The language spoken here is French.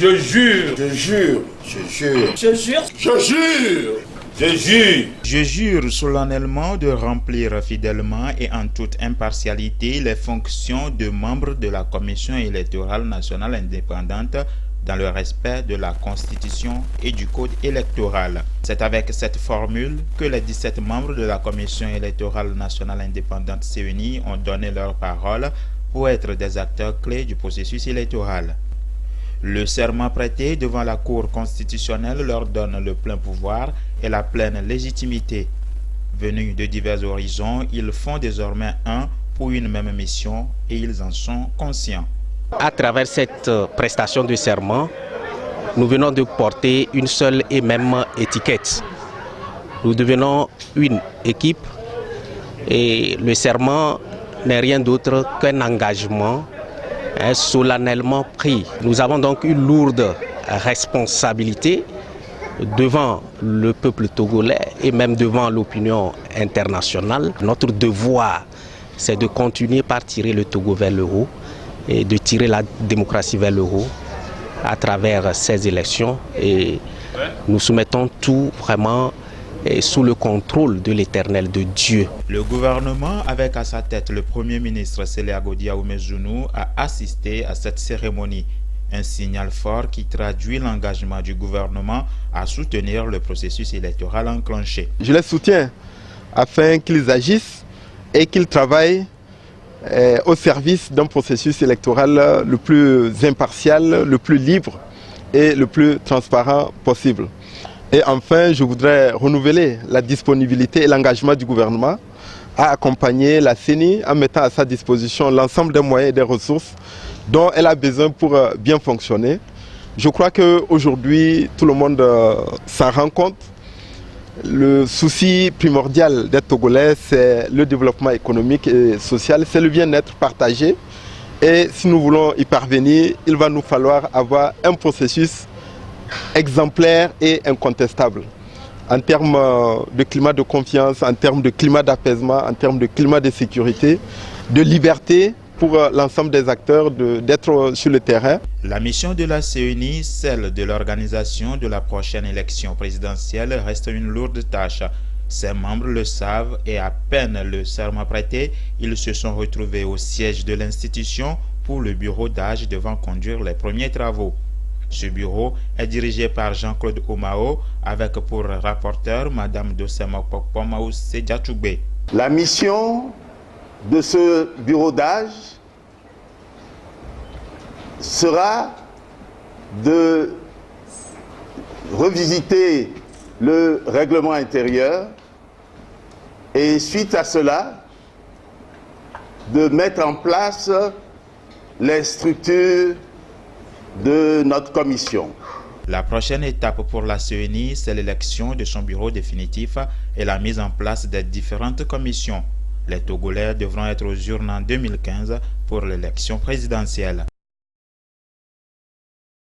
Je jure. Je jure. Je jure. Je jure. Je jure. Je jure. Je jure solennellement de remplir fidèlement et en toute impartialité les fonctions de membre de la Commission électorale nationale indépendante dans le respect de la Constitution et du Code électoral. C'est avec cette formule que les 17 membres de la Commission électorale nationale indépendante CENI ont donné leur parole pour être des acteurs clés du processus électoral. Le serment prêté devant la Cour constitutionnelle leur donne le plein pouvoir et la pleine légitimité. Venus de divers horizons, ils font désormais un pour une même mission et ils en sont conscients. À travers cette prestation de serment, nous venons de porter une seule et même étiquette. Nous devenons une équipe et le serment n'est rien d'autre qu'un engagement solennellement pris. Nous avons donc une lourde responsabilité devant le peuple togolais et même devant l'opinion internationale. Notre devoir, c'est de continuer par tirer le Togo vers le haut et de tirer la démocratie vers le haut à travers ces élections. Et nous soumettons tout vraiment sous le contrôle de l'Éternel, de Dieu. Le gouvernement, avec à sa tête le Premier ministre Sélé Agodi Aoumezounou, a assisté à cette cérémonie. Un signal fort qui traduit l'engagement du gouvernement à soutenir le processus électoral enclenché. Je les soutiens afin qu'ils agissent et qu'ils travaillent au service d'un processus électoral le plus impartial, le plus libre et le plus transparent possible. Et enfin, je voudrais renouveler la disponibilité et l'engagement du gouvernement à accompagner la CENI en mettant à sa disposition l'ensemble des moyens et des ressources dont elle a besoin pour bien fonctionner. Je crois qu'aujourd'hui, tout le monde s'en rend compte. Le souci primordial des Togolais, c'est le développement économique et social, c'est le bien-être partagé. Et si nous voulons y parvenir, il va nous falloir avoir un processus exemplaire et incontestable en termes de climat de confiance, en termes de climat d'apaisement, en termes de climat de sécurité, de liberté pour l'ensemble des acteurs d'être sur le terrain. La mission de la CENI, celle de l'organisation de la prochaine élection présidentielle, reste une lourde tâche. Ses membres le savent et à peine le serment prêté, ils se sont retrouvés au siège de l'institution pour le bureau d'âge devant conduire les premiers travaux. Ce bureau est dirigé par Jean-Claude Omao avec pour rapporteur Madame Dosema Pokpomaou Sediatougbe. La mission de ce bureau d'âge sera de revisiter le règlement intérieur et suite à cela de mettre en place les structures de notre commission. La prochaine étape pour la CENI, c'est l'élection de son bureau définitif et la mise en place des différentes commissions. Les Togolais devront être aux urnes en 2015 pour l'élection présidentielle.